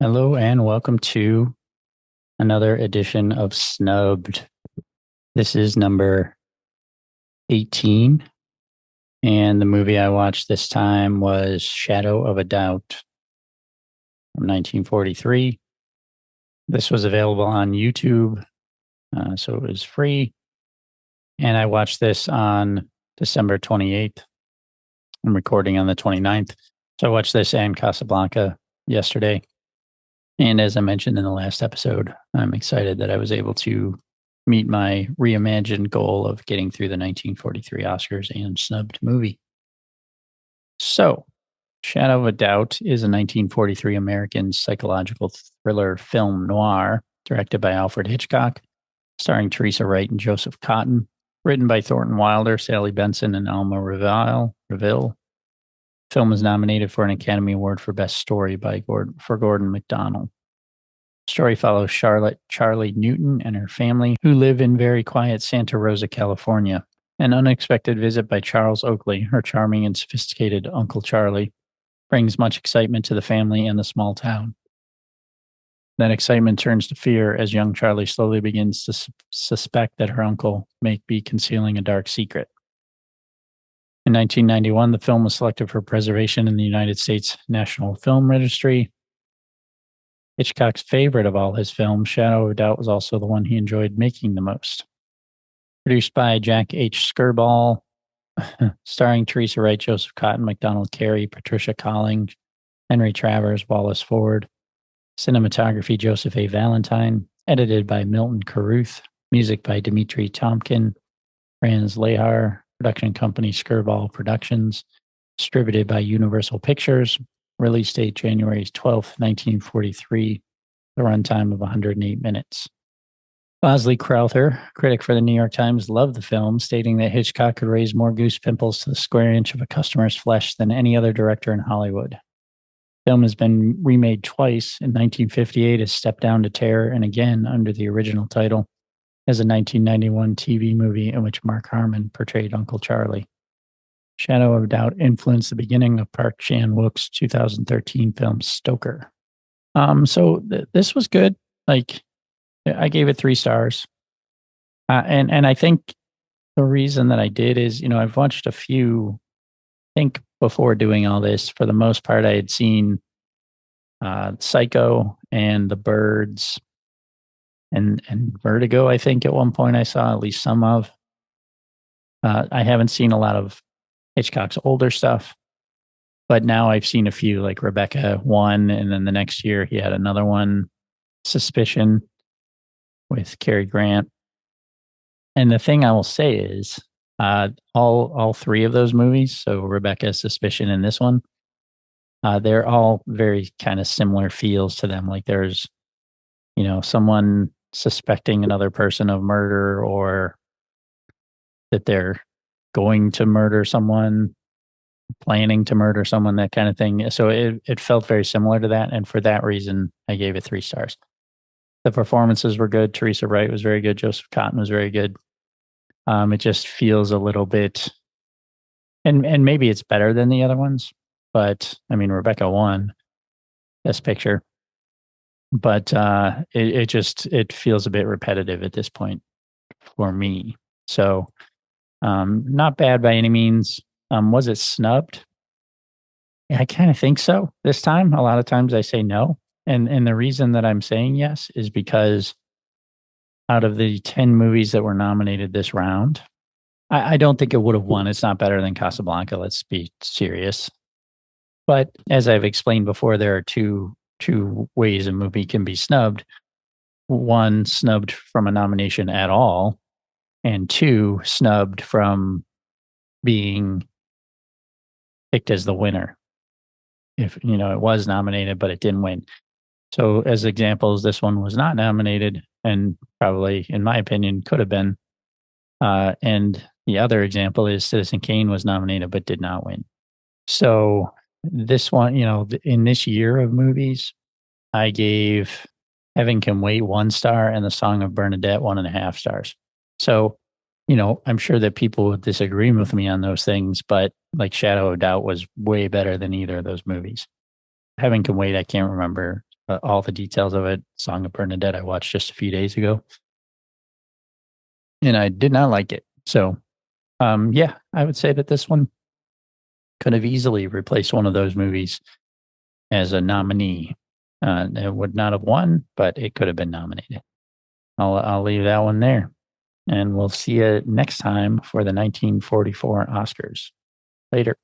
Hello and welcome to another edition of Snubbed. This is number 18, and the movie I watched this time was Shadow of a Doubt from 1943. This was available on YouTube, so it was free, and I watched this on December 28th. I'm recording on the 29th, so I watched this and Casablanca yesterday. And as I mentioned in the last episode, I'm excited that I was able to meet my reimagined goal of getting through the 1943 Oscars and snubbed movie. So, Shadow of a Doubt is a 1943 American psychological thriller film noir directed by Alfred Hitchcock, starring Teresa Wright and Joseph Cotten, written by Thornton Wilder, Sally Benson, and Alma Reville. Film is nominated for an Academy Award for Best Story for Gordon MacDonald. The story follows Charlie Newton and her family, who live in very quiet Santa Rosa, California. An unexpected visit by Charles Oakley, her charming and sophisticated Uncle Charlie, brings much excitement to the family and the small town. That excitement turns to fear as young Charlie slowly begins to suspect that her uncle may be concealing a dark secret. In 1991, the film was selected for preservation in the United States National Film Registry. Hitchcock's favorite of all his films, Shadow of a Doubt was also the one he enjoyed making the most. Produced by Jack H. Skirball, starring Teresa Wright, Joseph Cotten, MacDonald Carey, Patricia Colling, Henry Travers, Wallace Ford. Cinematography, Joseph A. Valentine. Edited by Milton Carruth. Music by Dimitri Tomkin, Franz Lehar. Production company Skirball Productions, distributed by Universal Pictures, release date January 12th, 1943, the runtime of 108 minutes. Bosley Crowther, critic for the New York Times, loved the film, stating that Hitchcock could raise more goose pimples to the square inch of a customer's flesh than any other director in Hollywood. The film has been remade twice, in 1958 as Step Down to Terror, and again under the original title, as a 1991 TV movie in which Mark Harmon portrayed Uncle Charlie. Shadow of a Doubt influenced the beginning of Park Chan-wook's 2013 film Stoker. This was good. Like, I gave it 3 stars. And I think the reason that I did is, I've watched a few, I think before doing all this, for the most part, I had seen Psycho and The Birds, and Vertigo, I think at one point I saw at least some of. I haven't seen a lot of Hitchcock's older stuff, but now I've seen a few, like Rebecca 1, and then the next year he had another one, Suspicion, with Cary Grant. And the thing I will say is, all 3 of those movies, so Rebecca, Suspicion, and this one, they're all very kind of similar feels to them. Like there's, someone suspecting another person of murder, or that they're going to murder someone, planning to murder someone, that kind of thing. So it felt very similar to that. And for that reason, I gave it 3 stars. The performances were good. Teresa Wright was very good. Joseph Cotten was very good. It just feels a little bit, and maybe it's better than the other ones, but I mean, Rebecca won Best Picture. But it feels a bit repetitive at this point for me. So not bad by any means. Was it snubbed? Yeah, I kind of think so this time. A lot of times I say no. And the reason that I'm saying yes is because out of the 10 movies that were nominated this round, I don't think it would have won. It's not better than Casablanca. Let's be serious. But as I've explained before, there are two ways a movie can be snubbed. 1, snubbed from a nomination at all, and 2, snubbed from being picked as the winner. If, it was nominated, but it didn't win. So as examples, this one was not nominated and probably, in my opinion, could have been. And the other example is Citizen Kane was nominated, but did not win. So this one, in this year of movies, I gave Heaven Can Wait 1 star and The Song of Bernadette 1.5 stars. So, I'm sure that people would disagree with me on those things, but like Shadow of Doubt was way better than either of those movies. Heaven Can Wait, I can't remember all the details of it. Song of Bernadette I watched just a few days ago, and I did not like it. So, yeah, I would say that this one could have easily replaced one of those movies as a nominee. It would not have won, but it could have been nominated. I'll leave that one there, and we'll see you next time for the 1944 Oscars. Later.